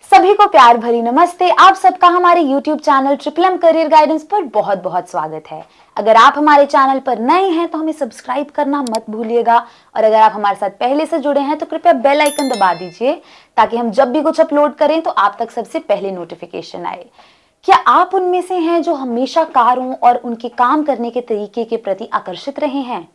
सभी को प्यार भरी नमस्ते। आप सबका हमारे YouTube channel triple M career guidance पर बहुत बहुत स्वागत है। अगर आप हमारे चैनल पर नए हैं तो हमें सब्सक्राइब करना मत भूलिएगा, और अगर आप हमारे साथ पहले से जुड़े हैं तो कृपया बेल आइकन दबा दीजिए ताकि हम जब भी कुछ अपलोड करें तो आप तक सबसे पहले नोटिफिकेशन आए। क्या आप उनमें से हैं जो हमेशा कारों और उनके काम करने के तरीके के प्रति आकर्षित रहे हैं?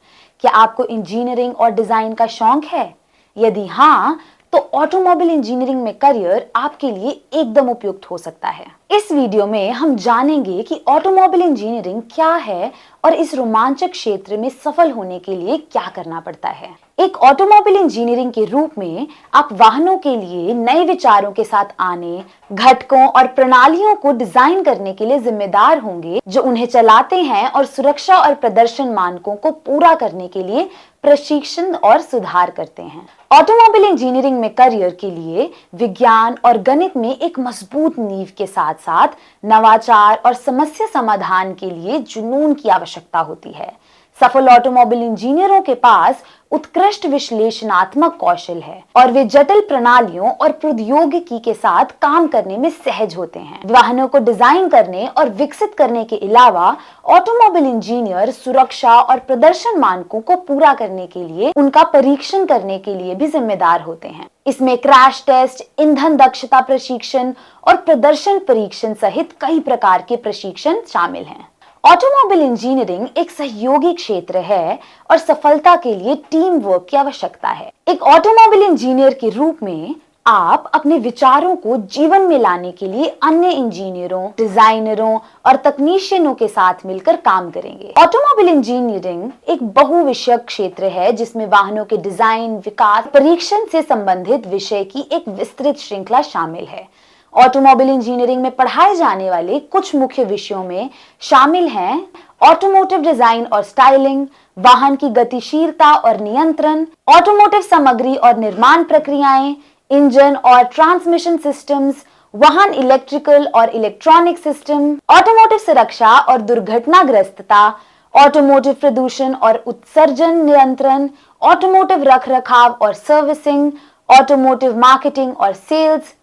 क्या आपको इंजीनियरिंग और डिजाइन का शौक है? यदि हाँ, तो ऑटोमोबाइल इंजीनियरिंग में करियर आपके लिए एकदम उपयुक्त हो सकता है। इस वीडियो में हम जानेंगे कि ऑटोमोबाइल इंजीनियरिंग क्या है और इस रोमांचक क्षेत्र में सफल होने के लिए क्या करना पड़ता है। एक ऑटोमोबाइल इंजीनियरिंग के रूप में आप वाहनों के लिए नए विचारों के साथ आने, घटकों और प्रणालियों को डिजाइन करने के लिए जिम्मेदार होंगे जो उन्हें चलाते हैं, और सुरक्षा और प्रदर्शन मानकों को पूरा करने के लिए प्रशिक्षण और सुधार करते हैं। ऑटोमोबाइल इंजीनियरिंग में करियर के लिए विज्ञान और गणित में एक मजबूत नींव के साथ साथ नवाचार और समस्या समाधान के लिए जुनून की आवश्यकता होती है। सफल ऑटोमोबाइल इंजीनियरों के पास उत्कृष्ट विश्लेषणात्मक कौशल है और वे जटिल प्रणालियों और प्रौद्योगिकी के साथ काम करने में सहज होते हैं। वाहनों को डिजाइन करने और विकसित करने के अलावा ऑटोमोबाइल इंजीनियर सुरक्षा और प्रदर्शन मानकों को पूरा करने के लिए उनका परीक्षण करने के लिए भी जिम्मेदार होते हैं। इसमें क्रैश टेस्ट, ईंधन दक्षता प्रशिक्षण और प्रदर्शन परीक्षण सहित कई प्रकार के प्रशिक्षण शामिल हैं। ऑटोमोबाइल इंजीनियरिंग एक सहयोगी क्षेत्र है और सफलता के लिए टीम वर्क की आवश्यकता है। एक ऑटोमोबाइल इंजीनियर के रूप में आप अपने विचारों को जीवन में लाने के लिए अन्य इंजीनियरों, डिजाइनरों और तकनीशियनों के साथ मिलकर काम करेंगे। ऑटोमोबाइल इंजीनियरिंग एक बहुविषयक क्षेत्र है जिसमें वाहनों के डिजाइन, विकास, परीक्षण से संबंधित विषय की एक विस्तृत श्रृंखला शामिल है। ऑटोमोबाइल इंजीनियरिंग में पढ़ाए जाने वाले कुछ मुख्य विषयों में शामिल हैं ऑटोमोटिव डिजाइन और स्टाइलिंग, वाहन की गतिशीलता और नियंत्रण, ऑटोमोटिव सामग्री और निर्माण प्रक्रियाएं, इंजन और ट्रांसमिशन सिस्टम्स, वाहन इलेक्ट्रिकल और इलेक्ट्रॉनिक सिस्टम, ऑटोमोटिव सुरक्षा और दुर्घटनाग्रस्तता, ऑटोमोटिव प्रदूषण और उत्सर्जन नियंत्रण, ऑटोमोटिव रखरखाव और सर्विसिंग, ऑटोमोटिव मार्केटिंग और सेल्स।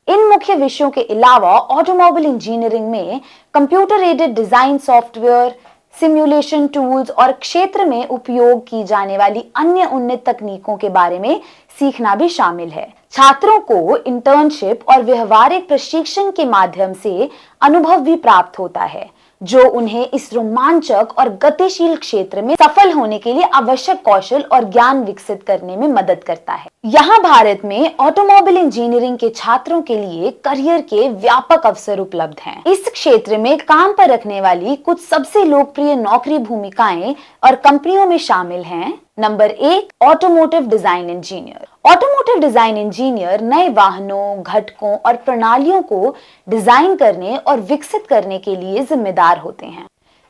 इन मुख्य विषयों के अलावा ऑटोमोबाइल इंजीनियरिंग में computer aided design software, simulation tools और क्षेत्र में उपयोग की जाने वाली अन्य उन्नत तकनीकों के बारे में सीखना भी शामिल है। छात्रों को इंटर्नशिप और व्यवहारिक प्रशिक्षण के माध्यम से अनुभव भी प्राप्त होता है जो उन्हें इस रोमांचक और गतिशील क्षेत्र में सफल होने के लिए आवश्यक कौशल और ज्ञान विकसित करने में मदद करता है। यहाँ भारत में ऑटोमोबाइल इंजीनियरिंग के छात्रों के लिए करियर के व्यापक अवसर उपलब्ध हैं। इस क्षेत्र में काम पर रखने वाली कुछ सबसे लोकप्रिय नौकरी भूमिकाएं और कंपनियों में शामिल हैं। Number 1, automotive design engineer. Automotive design engineer नए वाहनों, घटकों और प्रणालियों को डिजाइन करने और विकसित करने के लिए जिम्मेदार होते हैं।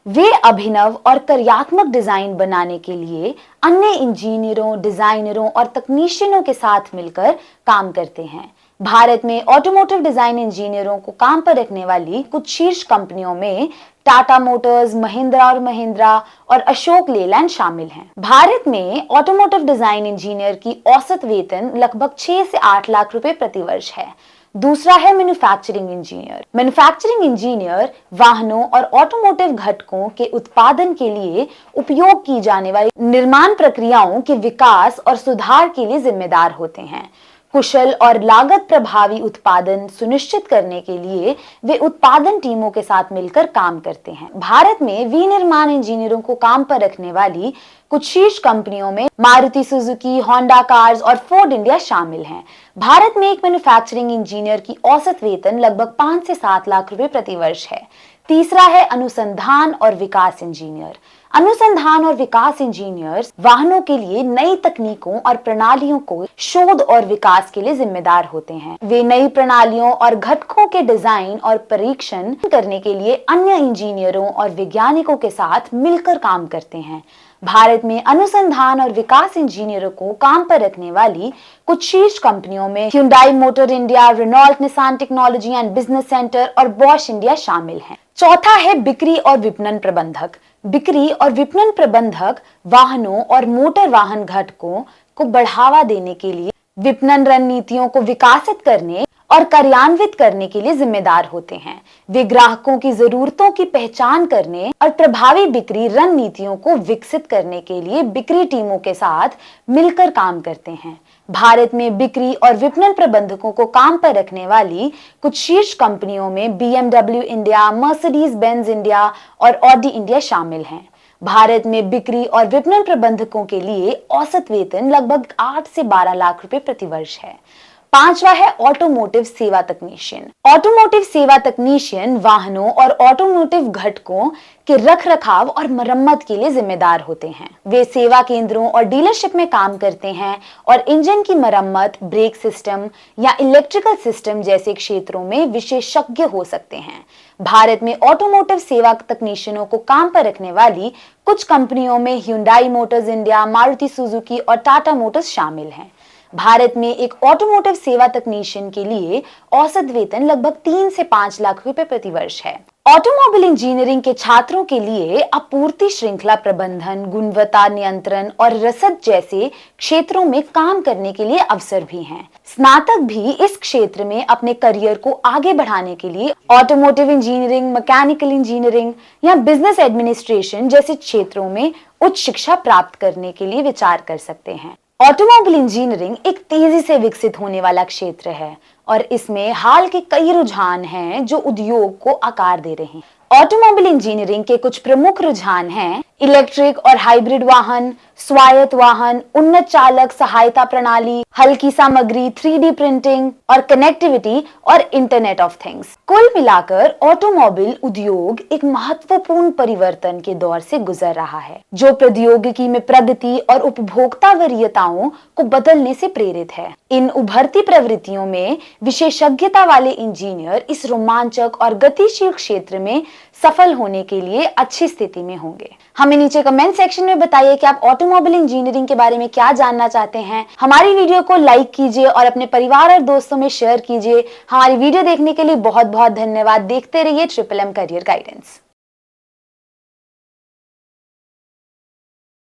वे अभिनव और कार्यात्मक डिजाइन बनाने के लिए अन्य इंजीनियरों, डिजाइनरों और तकनीशियनों के साथ मिलकर काम करते हैं। भारत में ऑटोमोटिव डिजाइन इंजीनियरों को काम पर रखने वाली कुछ शीर्ष कंपनियों में टाटा मोटर्स, महिंद्रा और अशोक लेलैंड शामिल हैं। भारत में ऑटोमोटिव डिजाइन इंजीनियर की औसत वेतन लगभग 6 से 8 लाख रुपए प्रति वर्ष है। दूसरा है मैन्युफैक्चरिंग इंजीनियर। मैन्युफैक्चरिंग इंजीनियर वाहनों और ऑटोमोटिव घटकों के उत्पादन के लिए उपयोग की जाने वाली निर्माण प्रक्रियाओं के विकास और सुधार के लिए जिम्मेदार होते हैं। कुशल और लागत प्रभावी उत्पादन सुनिश्चित करने के लिए वे उत्पादन टीमों के साथ मिलकर काम करते हैं। भारत में विनिर्माण इंजीनियरों को काम पर रखने वाली कुछ शीर्ष कंपनियों में मारुति सुजुकी, होंडा कार्स और फोर्ड इंडिया शामिल हैं। भारत में एक मैन्युफैक्चरिंग इंजीनियर की औसत वेतन लगभग 5 से 7 लाख रुपए प्रति वर्ष है। तीसरा है अनुसंधान और विकास इंजीनियर। अनुसंधान और विकास इंजीनियर्स वाहनों के लिए नई तकनीकों और प्रणालियों को शोध और विकास के लिए जिम्मेदार होते हैं। वे नई प्रणालियों और घटकों के डिजाइन और परीक्षण करने के लिए अन्य इंजीनियरों और वैज्ञानिकों के साथ मिलकर काम करते हैं। भारत में अनुसंधान और विकास इंजीनियरों को काम पर रखने वाली कुछ शीर्ष कंपनियों में Hyundai motor India, Renault Nissan technology and business centre और बॉश इंडिया शामिल हैं। चौथा है बिक्री और विपणन प्रबंधक। बिक्री और विपणन प्रबंधक वाहनों और मोटर वाहन घटकों को बढ़ावा देने के लिए विपणन रणनीतियों को विकसित करने और कार्यान्वित करने के लिए जिम्मेदार होते हैं। वे ग्राहकों की जरूरतों की पहचान करने और प्रभावी बिक्री रणनीतियों को विकसित करने के लिए बिक्री टीमों के साथ मिलकर काम करते हैं। भारत में बिक्री और विपणन प्रबंधकों को काम पर रखने वाली कुछ शीर्ष कंपनियों में BMW India, Mercedes Benz India और ऑडी इंडिया शामिल हैं। भारत में बिक्री और विपणन प्रबंधकों के लिए औसत वेतन लगभग 8 से 12 लाख रुपए प्रति वर्ष है। पांचवा है ऑटोमोटिव सेवा तकनीशियन। ऑटोमोटिव सेवा तकनीशियन वाहनों और ऑटोमोटिव घटकों के रख रखाव और मरम्मत के लिए जिम्मेदार होते हैं। वे सेवा केंद्रों और डीलरशिप में काम करते हैं और इंजन की मरम्मत, ब्रेक सिस्टम या इलेक्ट्रिकल सिस्टम जैसे क्षेत्रों में विशेषज्ञ हो सकते हैं। भारत में ऑटोमोटिव सेवा तकनीशियनों को काम पर रखने वाली कुछ कंपनियों में Hyundai Motors India, Maruti Suzuki और टाटा मोटर्स शामिल हैं। भारत में एक ऑटोमोटिव सेवा तकनीशियन के लिए औसत वेतन लगभग 3 से 5 लाख रुपए प्रति वर्ष है। ऑटोमोबाइल इंजीनियरिंग के छात्रों के लिए आपूर्ति श्रृंखला प्रबंधन, गुणवत्ता नियंत्रण और रसद जैसे क्षेत्रों में काम करने के लिए अवसर भी हैं। स्नातक भी इस क्षेत्र में अपने करियर को आगे बढ़ाने के लिए ऑटोमोटिव इंजीनियरिंग, मैकेनिकल इंजीनियरिंग या बिजनेस एडमिनिस्ट्रेशन जैसे क्षेत्रों में उच्च शिक्षा प्राप्त करने के लिए विचार कर सकते हैं। ऑटोमोबाइल इंजीनियरिंग एक तेजी से विकसित होने वाला क्षेत्र है और इसमें हाल के कई रुझान हैं जो उद्योग को आकार दे रहे हैं। ऑटोमोबाइल इंजीनियरिंग के कुछ प्रमुख रुझान हैं इलेक्ट्रिक और हाइब्रिड वाहन, स्वायत्त वाहन, उन्नत चालक सहायता प्रणाली, हल्की सामग्री, 3D प्रिंटिंग और कनेक्टिविटी और इंटरनेट ऑफ थिंग्स। कुल मिलाकर ऑटोमोबाइल उद्योग एक महत्वपूर्ण परिवर्तन के दौर से गुजर रहा है जो प्रौद्योगिकी में प्रगति और उपभोक्ता वरीयताओं को बदलने से प्रेरित है। इन उभरती प्रवृत्तियों में विशेषज्ञता वाले इंजीनियर इस रोमांचक और गतिशील क्षेत्र में सफल होने के लिए अच्छी स्थिति में होंगे। हमें नीचे कमेंट सेक्शन में बताइए कि आप ऑटोमोबाइल इंजीनियरिंग के बारे में क्या जानना चाहते हैं। हमारी वीडियो को लाइक कीजिए और अपने परिवार और दोस्तों में शेयर कीजिए। हमारी वीडियो देखने के लिए बहुत बहुत धन्यवाद। देखते रहिए ट्रिपल एम करियर गाइडेंस।